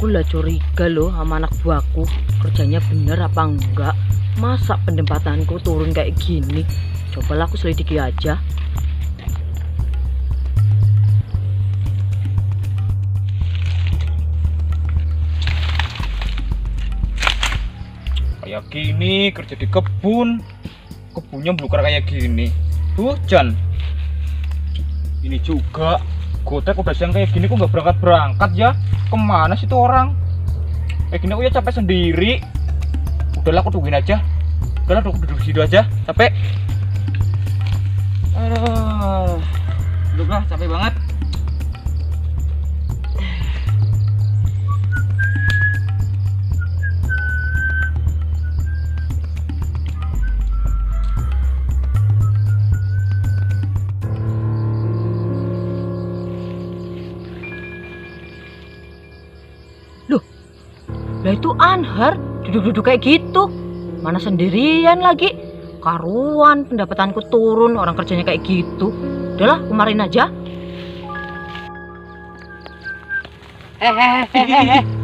Aku lah curiga loh sama anak buahku, kerjanya bener apa enggak. Masa pendapatanku turun kayak gini? Cobalah aku selidiki aja. Kayak gini kerja di kebunnya belukar kayak gini. Hujan. Ini juga Gotrek udah siang kayak gini kok nggak berangkat ya? Kemana sih tuh orang? Kayak gini aku ya capek sendiri. Udahlah aku tungguin aja. Udahlah duduk di situ aja, capek. Aduh, duduklah, capek banget. Lah itu Anhar duduk-duduk kayak gitu. Mana sendirian lagi. Karuan pendapatanku turun, orang kerjanya kayak gitu. Udahlah, kemarin aja.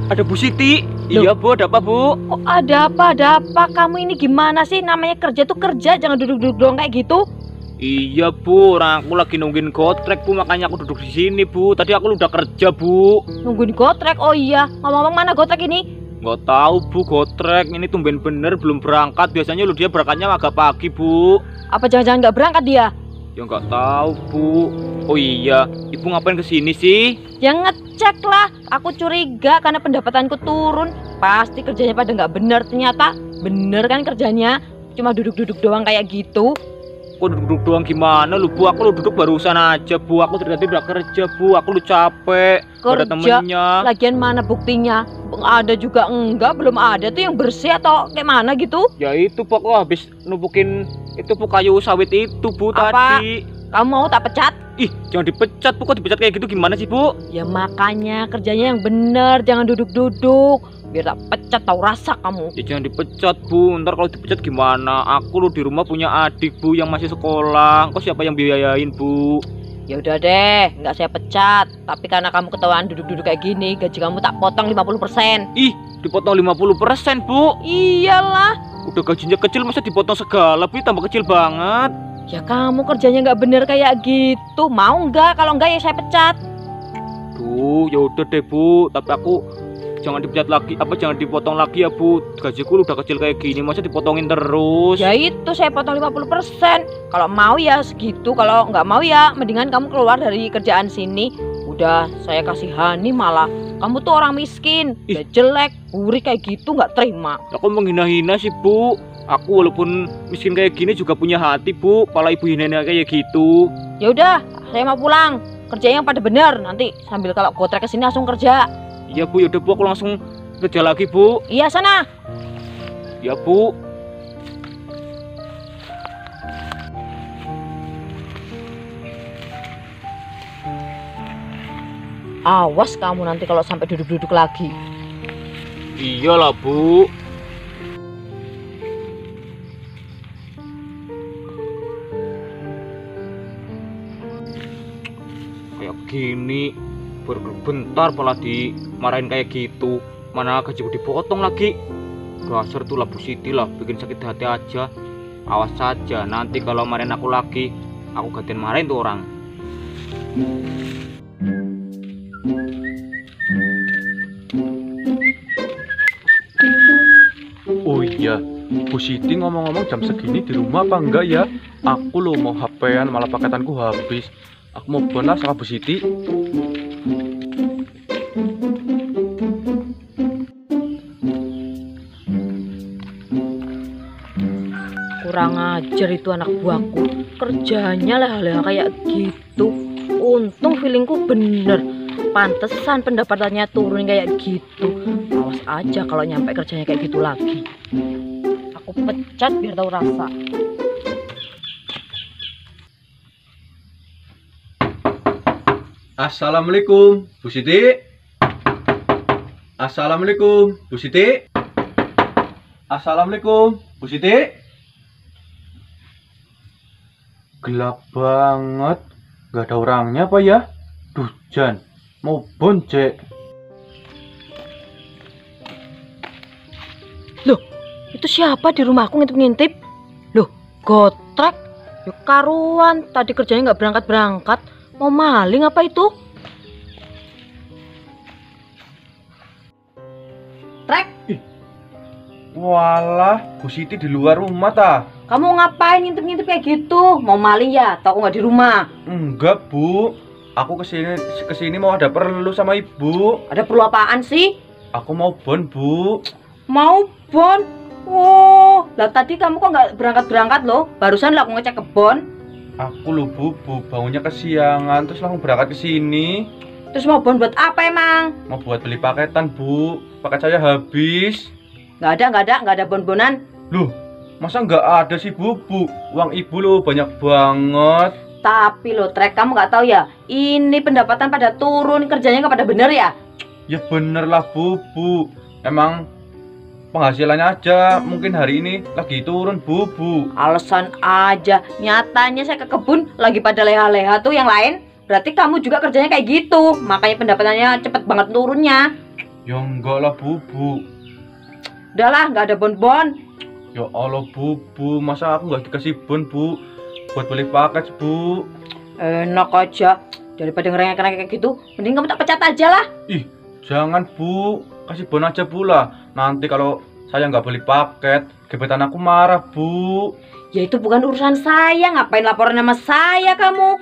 Ada Bu Siti. Iya Bu, ada apa Bu? Oh, ada apa? Ada apa? Kamu ini gimana sih? Namanya kerja tuh kerja, jangan duduk-duduk doang kayak gitu. Iya Bu, orang aku lagi nungguin Gotrek Bu, makanya aku duduk di sini Bu. Tadi aku udah kerja Bu. Nungguin Gotrek. Oh iya, ngomong-ngomong mana Gotrek ini? Nggak tahu Bu, Gotrek ini tumben bener belum berangkat. Biasanya lu dia berangkatnya agak pagi Bu. Apa jangan-jangan nggak berangkat dia? Ya nggak tahu Bu. Oh iya, Ibu ngapain kesini sih? Ya ngecek lah. Aku curiga karena pendapatanku turun. Pasti kerjanya pada nggak bener. Ternyata bener kan kerjanya. Cuma duduk-duduk doang kayak gitu. Kok duduk doang gimana lu Bu? Aku lu duduk barusan aja Bu. Aku tadi udah kerja Bu. Aku lu capek. Gak ada temennya. Lagian mana buktinya? Ada juga enggak, belum ada tuh yang bersih atau kayak mana gitu? Ya itu Bu, aku habis numpukin itu Bu kayu sawit itu Bu. Apa? Tadi. Kamu mau tak pecat? Ih, jangan dipecat Bu. Kok dipecat kayak gitu gimana sih Bu? Ya makanya kerjanya yang bener, jangan duduk-duduk. Biar tak pecat tahu rasa kamu. Ya jangan dipecat Bu, ntar kalau dipecat gimana? Aku lu di rumah punya adik Bu yang masih sekolah. Kok siapa yang biayain Bu? Ya udah deh, nggak saya pecat. Tapi karena kamu ketahuan duduk-duduk kayak gini, gaji kamu tak potong 50%. Ih, dipotong 50% Bu. Iyalah. Udah gajinya kecil masa dipotong segala Bu, tambah kecil banget. Ya kamu kerjanya nggak bener kayak gitu. Mau nggak? Kalau nggak ya saya pecat. Duh, ya udah deh Bu, tapi aku jangan dipecat lagi, jangan dipotong lagi ya Bu. Gajiku udah kecil kayak gini, masa dipotongin terus? Ya itu saya potong 50%. Kalau mau ya segitu, kalau nggak mau ya mendingan kamu keluar dari kerjaan sini. Udah saya kasihani malah. Kamu tuh orang miskin, udah jelek, burik kayak gitu nggak terima. Aku menghina-hina sih Bu. Aku walaupun miskin kayak gini juga punya hati Bu. Pala ibu hina kayak gitu. Ya udah, saya mau pulang. Kerjanya yang pada bener. Nanti sambil kalau Gotrek kesini langsung kerja. Iya Bu, yaudah Bu, aku langsung kerja lagi Bu. Iya sana. Ya Bu. Awas kamu nanti kalau sampai duduk-duduk lagi. Iyalah Bu. Kayak gini bentar malah dimarahin kayak gitu. Mana gajiku dipotong lagi. Dasar tuh lah Bu Siti lah, bikin sakit hati aja. Awas saja, nanti kalau marahin aku lagi, aku gantian marahin tuh orang. Oh iya, Bu Siti ngomong-ngomong jam segini di rumah apa enggak ya? Aku loh mau HP-an malah paketanku habis. Aku mau bonas sama Bu Siti. Kurang ajar itu anak buahku. Kerjanya leha-leha kayak gitu. Untung feelingku bener. Pantesan pendapatannya turun kayak gitu. Awas aja kalau nyampe kerjanya kayak gitu lagi. Aku pecat biar tahu rasa. Assalamualaikum, Bu Siti. Assalamualaikum, Bu Siti. Assalamualaikum, Bu Siti. Gelap banget, gak ada orangnya apa ya? Duh, Jan, mau boncek. Itu siapa di rumahku ngintip-ngintip? Loh, Gotrek. Yuk karuan, tadi kerjanya nggak berangkat-berangkat. Mau maling apa itu? Trek, Walah, Bu Siti di luar rumah ta? kamu ngapain ngintip-ngintip kayak gitu? Mau maling ya? Atau aku nggak di rumah? Enggak, Bu. Aku kesini mau ada perlu sama Ibu. Ada perlu apaan sih? Aku mau bon, Bu. Mau bon? Oh, lah tadi kamu kok nggak berangkat-berangkat loh? Barusan lah aku ngecek kebon. Aku lho, Bu, bangunnya kesiangan terus langsung berangkat ke sini. Terus mau bon buat apa emang? Mau buat beli paketan, Bu. Paket saya habis. Nggak ada bon-bonan. Loh, masa nggak ada sih, Bu? Uang Ibu loh banyak banget. Tapi loh, Trek, kamu nggak tahu ya? Ini pendapatan pada turun, kerjanya nggak pada bener ya? Ya bener lah, Bu. Emang penghasilannya aja mungkin hari ini lagi turun, Bu. Alasan aja. Nyatanya saya ke kebun lagi pada leha-leha tuh yang lain. Berarti kamu juga kerjanya kayak gitu. Makanya pendapatannya cepet banget turunnya. Ya enggak lah, Bu. Udahlah, nggak ada bon-bon. Ya Allah, Bu. Masa aku nggak dikasih bon, Bu? Buat beli paket, Bu. Enak aja. Daripada ngerengek-ngerengek kayak gitu, mending kamu tak pecat aja lah. Ih, jangan, Bu. Kasih bon aja, Bu lah. Nanti kalau saya nggak beli paket, gebetan aku marah, Bu. Ya itu bukan urusan saya. Ngapain laporan sama saya kamu?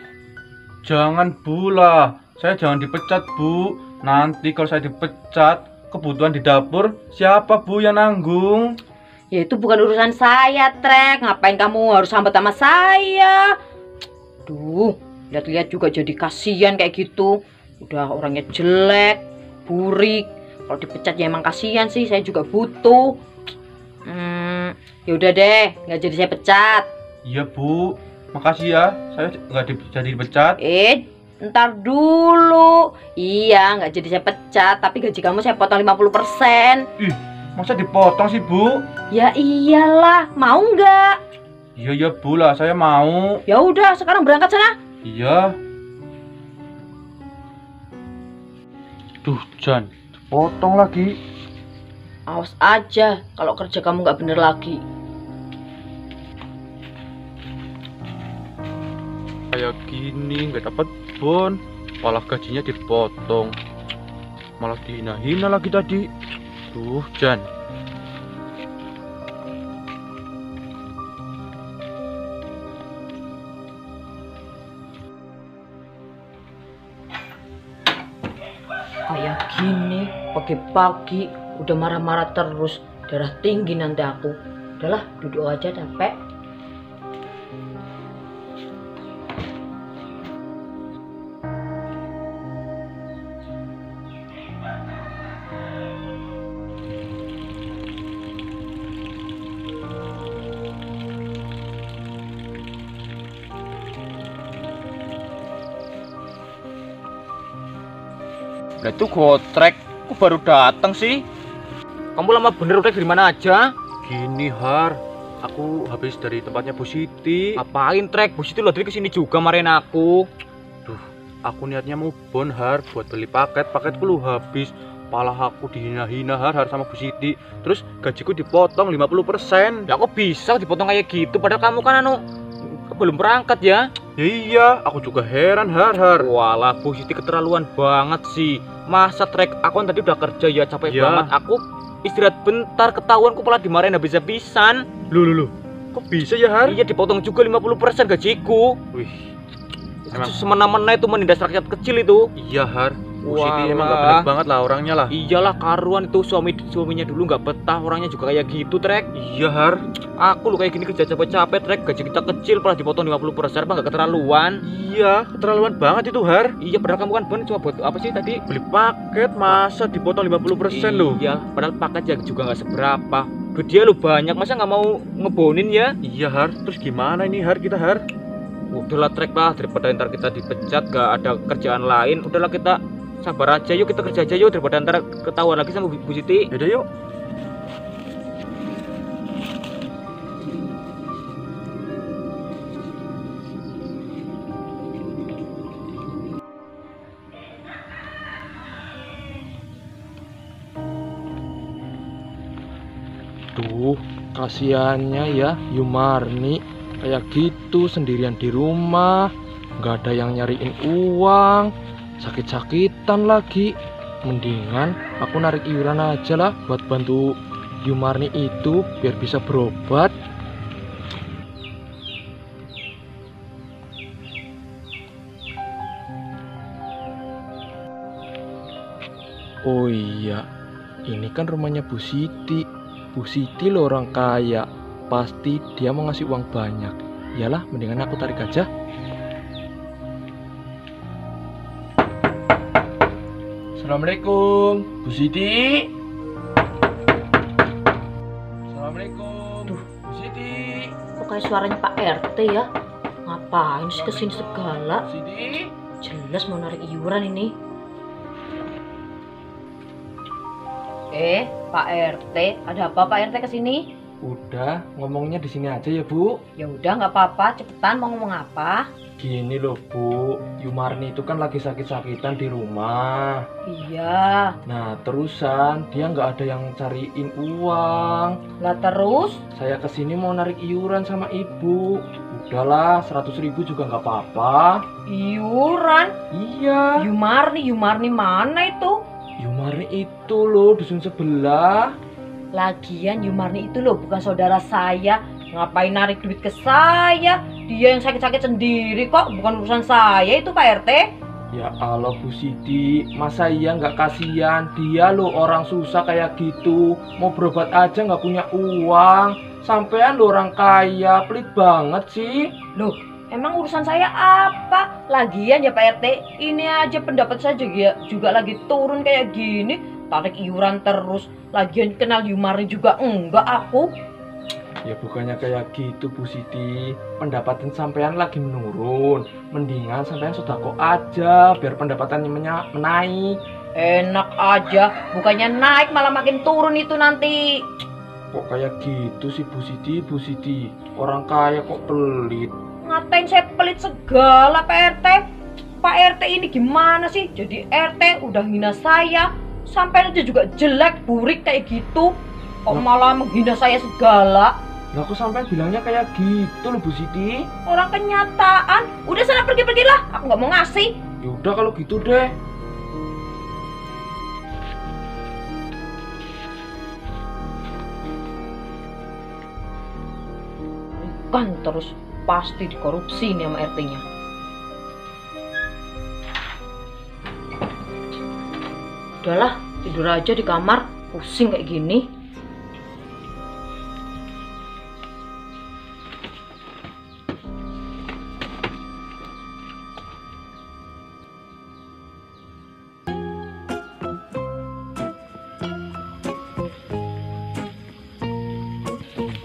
Jangan, Bu lah. Saya jangan dipecat, Bu. Nanti kalau saya dipecat, kebutuhan di dapur siapa, Bu, yang nanggung? Ya itu bukan urusan saya, Trek. Ngapain kamu harus sambat sama saya? Duh, lihat-lihat juga jadi kasihan kayak gitu. Udah orangnya jelek, burik. Kalau dipecat ya emang kasihan sih, saya juga butuh. Ya udah deh, nggak jadi saya pecat. Iya, Bu. Makasih ya. Saya nggak jadi dipecat. Ntar dulu. Iya, nggak jadi saya pecat, tapi gaji kamu saya potong 50%. Ih, masa dipotong sih, Bu? Ya iyalah, mau nggak? Iya, Bu lah. Saya mau. Ya udah, sekarang berangkat sana. Iya. Duh, Jan. Potong lagi. Awas aja kalau kerja kamu nggak bener lagi. Kayak gini nggak dapat bon, malah gajinya dipotong, malah dihina-hina lagi tadi. Duh, Jan. Kayak gini, pagi-pagi udah marah-marah terus, darah tinggi nanti aku. Udahlah, duduk aja capek. Lah itu Gotrek, kok baru datang sih? Kamu lama bener udah dari mana aja? Gini, Har. Aku habis dari tempatnya Bu Siti. Apain Trek? Bu Siti lo tadi kesini juga marahin aku. Duh, aku niatnya mau bon, Har, buat beli paketku lu habis. Malah aku dihina-hina, Har, sama Bu Siti. Terus gajiku dipotong 50%. Ya kok bisa dipotong kayak gitu? Padahal kamu kan belum berangkat ya? Ya iya, aku juga heran, Har. Walah, Bu Siti keterlaluan banget sih. Masa Trek, aku kan tadi udah kerja ya, capek Ya. banget. Aku istirahat bentar, ketahuan aku malah dimarahin habis-habisan. Loh. Kok bisa ya, Har? Iya, dipotong juga 50% gajiku. Wih, Itu Emang- semena-mena itu menindas rakyat kecil itu. iya, Har. Bu Siti Walah. emang gak bener banget lah orangnya lah. Iyalah, karuan itu suaminya dulu nggak betah, orangnya juga kayak gitu Trek. Iya, Har. Aku lo kayak gini kerja capek-capek Trek, gaji kita kecil malah dipotong 50%, apa nggak keterlaluan? Iya, keterlaluan banget itu, Har. Iya, padahal kamu kan bener cuma buat apa sih tadi? Beli paket masa dipotong 50% loh. Iya, padahal paket ya juga nggak seberapa. Duit dia lo banyak, masa nggak mau ngebonin ya? Iya, Har. Terus gimana ini, Har, kita, Har? Udahlah Trek lah, daripada ntar kita dipecat gak ada kerjaan lain, udahlah kita sabar aja, yuk kita kerja aja yuk, daripada ntar ketahuan lagi sama Bu Siti. Yaudah, yuk. Duh, Kasiannya ya Yumarni, kayak gitu sendirian di rumah, nggak ada yang nyariin uang, sakit-sakitan lagi. Mendingan aku narik iuran aja lah buat bantu Yumarni itu biar bisa berobat. Oh iya, ini kan rumahnya Bu Siti. Bu Siti loh orang kaya, pasti dia mau ngasih uang banyak. Iyalah, mendingan aku tarik aja. Assalamualaikum, Bu Siti. Assalamualaikum, Bu Siti. Kok kayak suaranya Pak RT ya? Ngapain sih kesini segala? Bu Siti. Jelas mau narik iuran ini. Pak RT, ada apa Pak RT kesini? Udah, ngomongnya di sini aja ya Bu. Ya udah nggak apa-apa, cepetan mau ngomong apa? Gini loh Bu, Yumarni itu kan lagi sakit-sakitan di rumah. Iya, Nah terusan dia nggak ada yang cariin uang. lah terus? Saya kesini mau narik iuran sama ibu. Udahlah, 100.000 juga nggak apa-apa. Iuran? Iya, Yumarni mana itu? Yumarni itu loh dusun sebelah. Lagian Yumarni itu loh bukan saudara saya. Ngapain narik duit ke saya? Dia yang sakit-sakit sendiri kok, bukan urusan saya itu Pak RT. Ya Allah Bu Siti, masa iya nggak kasihan? Dia loh orang susah kayak gitu, mau berobat aja nggak punya uang. Sampean loh orang kaya, pelit banget sih. Loh, emang urusan saya apa? Lagian ya Pak RT, ini aja pendapat saya juga lagi turun kayak gini. Tarik iuran terus. Lagian kenal Yumarni juga enggak aku. Ya bukannya kayak gitu Bu Siti, pendapatan sampean lagi menurun. Mendingan sampean sedekah aja biar pendapatannya menaik. Enak aja, bukannya naik malah makin turun itu nanti. Kok kayak gitu sih Bu Siti, Bu Siti? Orang kaya kok pelit. Ngatain saya pelit segala Pak RT. Pak RT ini gimana sih? Jadi RT udah hina saya, sampai aja juga jelek, burik kayak gitu. Kok malah menghina saya segala? Lah kok sampean bilangnya kayak gitu loh Bu Siti? Orang kenyataan. Udah sana pergi-pergilah, aku nggak mau ngasih. Yaudah kalau gitu deh. Kan terus pasti dikorupsi nih sama RT-nya. Udahlah, tidur aja di kamar, pusing kayak gini.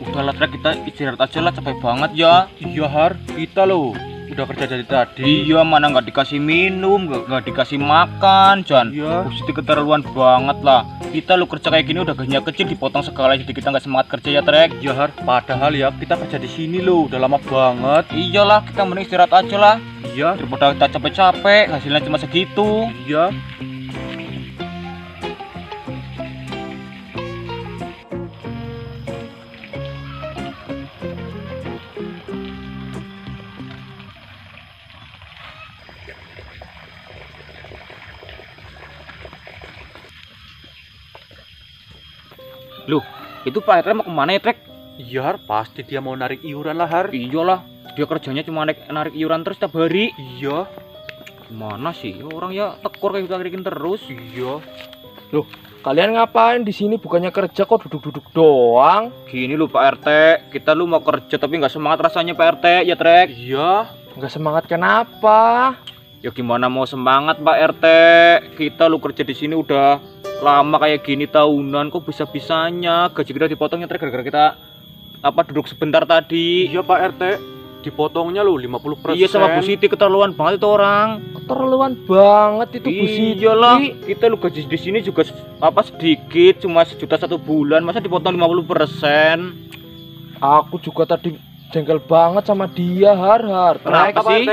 Udahlah Trek, kita istirahat aja lah, capek banget ya. Iya Har, kita loh udah kerja dari tadi. Iya, mana nggak dikasih minum, nggak dikasih makan, Jan. Iya. Bu Siti keterlaluan banget lah. Kita lu kerja kayak gini udah gajinya kecil, dipotong segala, jadi kita nggak semangat kerja ya Trek. Iya Har, padahal ya kita kerja di sini loh udah lama banget. Iyalah, kita mending istirahat aja lah. Iya. Daripada kita capek-capek, hasilnya cuma segitu. Iya. Loh, itu Pak RT mau kemana ya Trek? Iya Har, pasti dia mau narik iuran lah Har. Iyalah, dia kerjanya cuma narik iuran terus tiap hari. Iya. Gimana sih orang ya, tekor kayak gitu narikin terus. Iya. Loh, kalian ngapain di sini? Bukannya kerja kok duduk-duduk doang? Gini loh Pak RT, kita lu mau kerja tapi nggak semangat rasanya Pak RT ya Trek. Iya. Nggak semangat kenapa? Ya gimana mau semangat Pak RT? Kita lu kerja di sini udah lama kayak gini tahunan, kok bisa-bisanya gaji kita dipotongnya Trek gara-gara kita duduk sebentar tadi. Iya Pak RT, dipotongnya loh 50%. Iya, sama Bu Siti keterlaluan banget itu orang. Keterlaluan banget itu Bu Siti. Iyalah, kita lu gaji di sini juga sedikit, cuma 1 juta 1 bulan, masa dipotong 50%? Aku juga tadi jengkel banget sama dia, Har. Kenapa Pak sih? RT?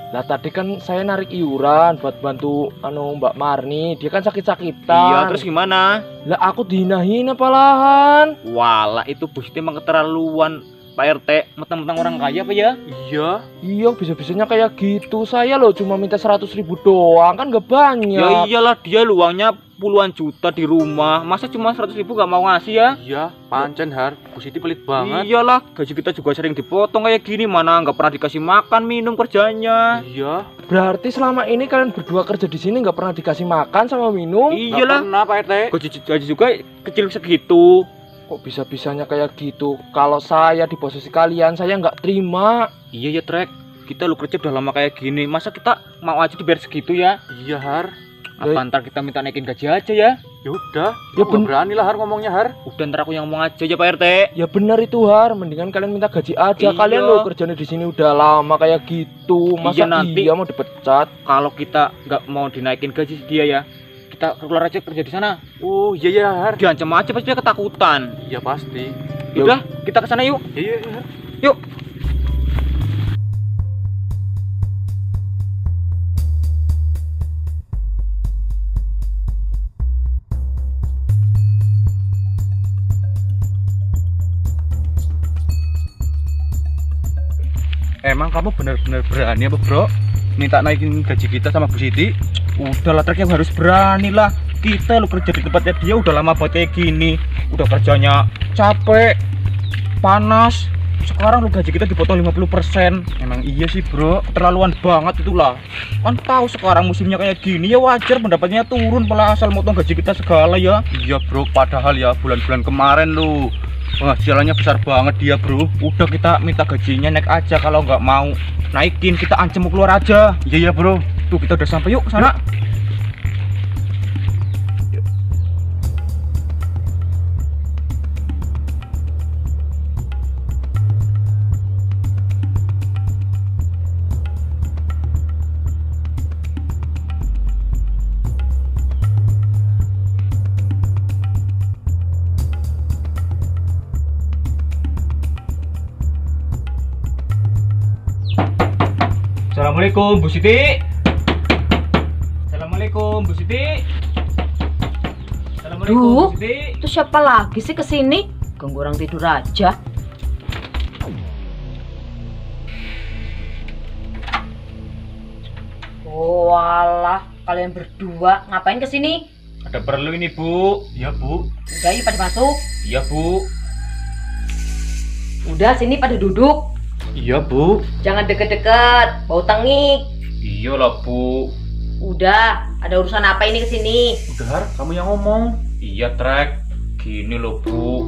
Lah tadi kan saya narik iuran buat bantu Mbak Marni. Dia kan Iya, sakit-sakitan. terus gimana? Lah aku dihina-hina palahan. Walah, itu Bu Siti emang keterlaluan. Pak RT, mentang-mentang orang kaya apa ya? Iya. Iya, bisa-bisanya kayak gitu. Saya loh cuma minta 100.000 doang, kan gak banyak. Ya iyalah, dia luangnya puluhan juta di rumah. Masa cuma 100.000 gak mau ngasih ya? Iya, pancen Har. Bu Siti pelit banget. Iyalah, gaji kita juga sering dipotong kayak gini. Mana nggak pernah dikasih makan, minum kerjanya. Iya. Berarti selama ini kalian berdua kerja di sini nggak pernah dikasih makan sama minum? Iyalah, Pernah Pak RT. gaji juga kecil segitu. Kok bisa-bisanya kayak gitu? Kalau saya di posisi kalian, saya nggak terima. Iya ya Trek, kita lu kerja udah lama kayak gini. Masa kita mau aja dibayar segitu ya? Iya Har. Apa ntar kita minta naikin gaji aja ya? Ya udah. Ya Aku nggak berani lah Har ngomongnya Har. Udah ntar aku yang ngomong aja ya Pak RT. Ya benar itu Har, mendingan kalian minta gaji aja. Iya. Kalian loh kerjanya di sini udah lama kayak gitu. Masa Iya, nanti- iya mau dipecat? Kalau kita nggak mau dinaikin gaji dia ya, kita keluar aja kerja di sana. Oh iya ya Har. Diancam aja pasti dia ketakutan. Iya pasti. Udah, kita ke sana yuk. Iya iya Har. Yuk. Emang kamu benar-benar berani apa bro? Minta naikin gaji kita sama Bu Siti? Udahlah Trek, yang harus berani lah. Kita lu kerja di tempatnya dia udah lama banget kayak gini. Udah kerjanya capek, panas. Sekarang lu gaji kita dipotong 50%. Emang iya sih bro. Keterlaluan banget itulah. Kan tahu sekarang musimnya kayak gini ya, wajar pendapatnya turun, malah asal motong gaji kita segala ya. Iya bro, padahal ya bulan-bulan kemarin lu penghasilannya besar banget dia bro. Udah kita minta gajinya naik aja, kalau nggak mau naikin kita ancam mau keluar aja. Iya ya bro. Tuh kita udah sampai, yuk ke sana. Assalamualaikum Bu Siti. Assalamualaikum Bu Siti. Assalamualaikum Duh. Bu Siti. Itu siapa lagi sih kesini? Ganggu orang tidur aja. Oh alah, kalian berdua ngapain kesini? Ada perlu ini Bu. Iya bu. Udah yuk pada masuk. Iya Bu. Udah sini pada duduk. Iya bu. Jangan deket-deket, bau tengik. Iyalah Bu. Udah, ada urusan apa ini kesini? Udah Har, kamu yang ngomong. Iya Trek. Gini loh Bu.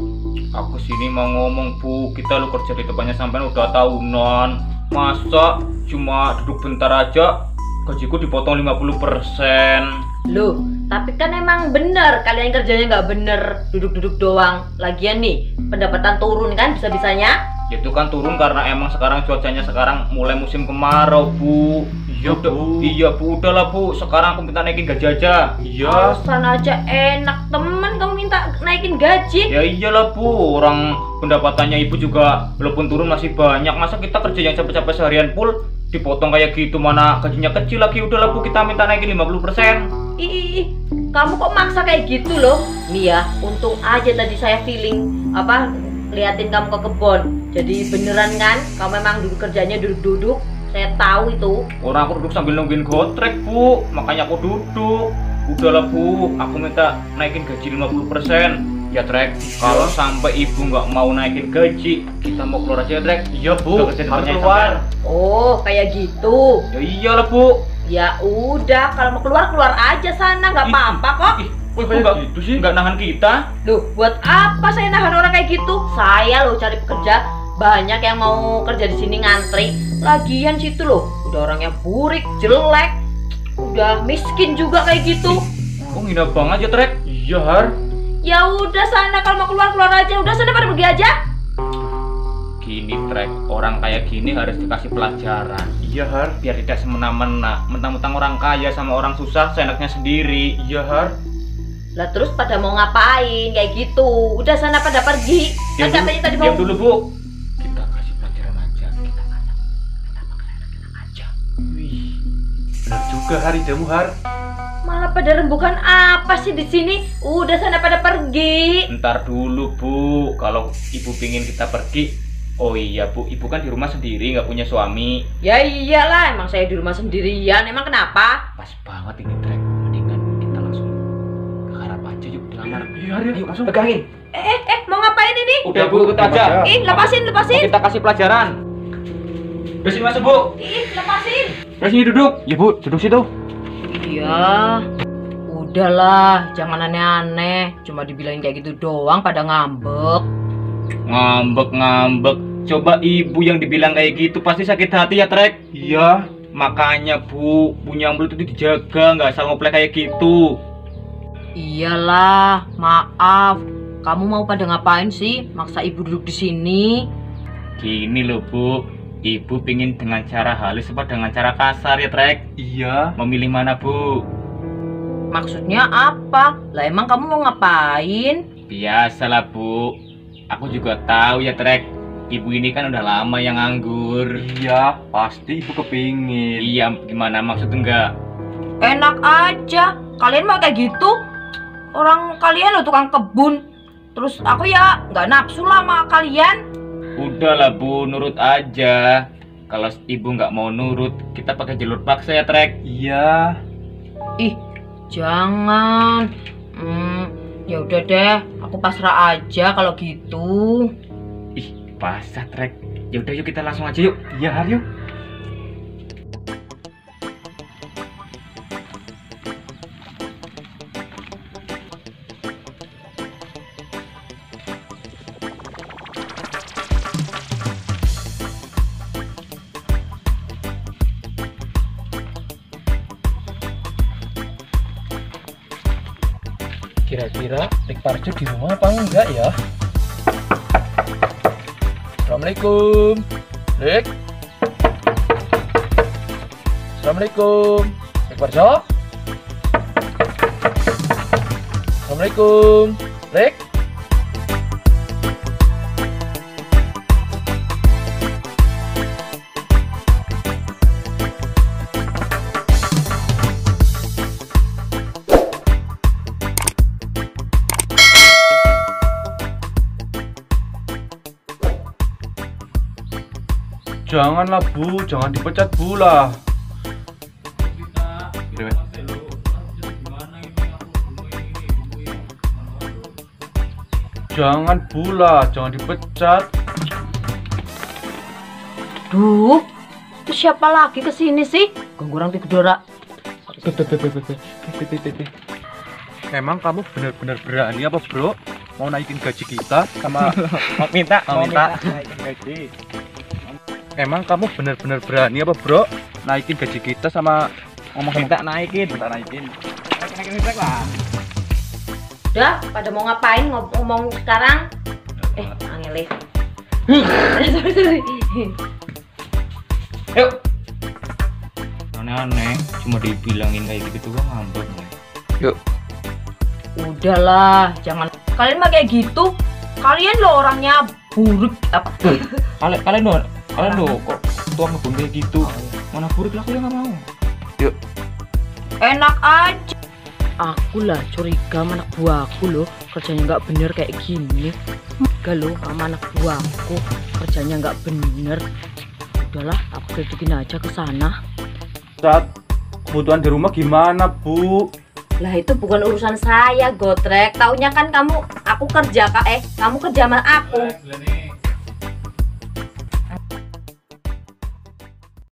Aku sini mau ngomong Bu. Kita lu kerja di tempatnya sampai udah tahunan. Masa cuma duduk bentar aja gajiku dipotong 50%. Loh, tapi kan emang bener kalian kerjanya nggak bener, duduk-duduk doang. Lagian nih, pendapatan turun kan bisa-bisanya. Itu kan turun karena emang sekarang cuacanya sekarang mulai musim kemarau Bu. Iya Udah, bu. iya Bu, udahlah Bu. Sekarang aku minta naikin gaji aja. Iya. Alasan aja enak temen kamu minta naikin gaji. Ya iyalah Bu, orang pendapatannya Ibu juga walaupun turun masih banyak. Masa kita kerja yang capek-capek seharian full dipotong kayak gitu, mana gajinya kecil lagi. Udahlah Bu, kita minta naikin 50%. Ih, kamu kok maksa kayak gitu loh. Nih ya, untung aja tadi saya feeling liatin kamu ke kebun. Jadi beneran kan, kamu memang duduk kerjanya duduk-duduk. Saya tahu itu. Orang aku duduk sambil nungguin gotrek Bu, makanya aku duduk. Udahlah Bu, aku minta naikin gaji 50%. Ya Trek, kalau sampai Ibu nggak mau naikin gaji, kita mau keluar aja ya Trek. Iya bu. Udah kerja di Harus tempatnya keluar. sampean. Oh, kayak gitu. Ya iyalah Bu. Ya udah, kalau mau keluar keluar aja sana, nggak Ih, apa-apa kok. Ih, Kok Ibu kayak nggak gitu sih? nggak nahan kita. Loh, buat apa saya nahan orang kayak gitu? Saya loh cari pekerja, banyak yang mau kerja di sini ngantri. Lagian situ loh, udah orangnya burik, jelek, udah miskin juga kayak gitu. Kok ngina banget ya Trek? Iya Har. Ya udah sana, kalau mau keluar keluar aja. Udah sana pada pergi aja. Gini Trek, orang kayak gini harus dikasih pelajaran. Iya Har. Biar tidak semena-mena, mentang-mentang orang kaya sama orang susah seenaknya sendiri. Iya Har. Lah terus pada mau ngapain kayak gitu? Udah sana pada pergi. Kan katanya tadi diam mau. dulu Bu. Kita kasih pelajaran aja. Kita anak. Kenapa kalian enak aja? juga hari jamu Har. Malah pada rembukan apa sih di sini? Udah sana pada pergi. Ntar dulu Bu, kalau ibu pingin kita pergi. Oh iya Bu, ibu kan di rumah sendiri nggak punya suami. Ya iyalah, emang saya di rumah sendirian. Emang kenapa? Pas banget ini Trek, mendingan kita langsung garap aja yuk dilamar. Iya, Yuk langsung pegangin. Mau ngapain ini? Udah Bu, ikut aja. Ih, lepasin. Mau kita kasih pelajaran. Udah sini masuk Bu. Ih, lepasin. Udah sini duduk. Ya Bu, duduk situ. Iya. Udahlah, jangan aneh-aneh. Cuma dibilangin kayak gitu doang pada ngambek. Ngambek. Coba ibu yang dibilang kayak gitu pasti sakit hati ya Trek. Iya. Makanya Bu, punya mulut itu dijaga, nggak asal ngoplek kayak gitu. Iyalah, maaf. Kamu mau pada ngapain sih? Maksa ibu duduk di sini. Gini loh Bu, ibu pingin dengan cara halus apa dengan cara kasar ya Trek? Iya. Memilih mana Bu? Maksudnya apa? Lah emang kamu mau ngapain? Biasalah Bu, aku juga tahu ya Trek. Ibu ini kan udah lama yang nganggur. Iya, pasti ibu kepingin. Iya, gimana maksud enggak? Enak aja. Kalian mau kayak gitu? Orang kalian lo tukang kebun. Terus aku ya nggak nafsu lah sama kalian. Udahlah Bu, nurut aja. Kalau ibu nggak mau nurut, kita pakai jalur paksa ya Trek. Iya. Ih, jangan. Ya udah deh, aku pasrah aja kalau gitu. Ih, pasah Trek. Ya udah yuk kita langsung aja yuk. Iya Har yuk. Kira-kira Dik Parjo di rumah apa enggak ya? Assalamualaikum. Dik. Assalamualaikum. Dik Parjo. Assalamualaikum. Dik. Janganlah Bu, jangan dipecat Bu lah. Jangan Bu lah, jangan dipecat. Duh, itu siapa lagi kesini sih? Ganggu orang Tidora. Emang kamu benar-benar berani apa Bro? Mau naikin gaji kita sama Mau minta. Emang kamu benar-benar berani apa Bro? Naikin gaji kita sama Minta naikin. naikin. Naikin Trek lah. Udah, pada mau ngapain ngomong sekarang? Angele. Sorry. Yuk. Aneh-aneh, cuma dibilangin kayak gitu doang ngambek. Yuk. Udahlah, jangan. Kalian mah kayak gitu. Kalian lo orangnya buruk apa? Kalian loh kok tua ngebun kayak gitu. Mana buruk lah, aku yang nggak mau. Enak aja. Aku lah curiga sama anak buahku loh, kerjanya nggak bener kayak gini. Enggak loh sama anak buahku, kerjanya nggak bener. Udahlah, aku kritikin aja ke sana. Saat kebutuhan di rumah gimana Bu? Lah itu bukan urusan saya, Gotrek. Taunya kan kamu, aku kerja kamu kerja sama aku.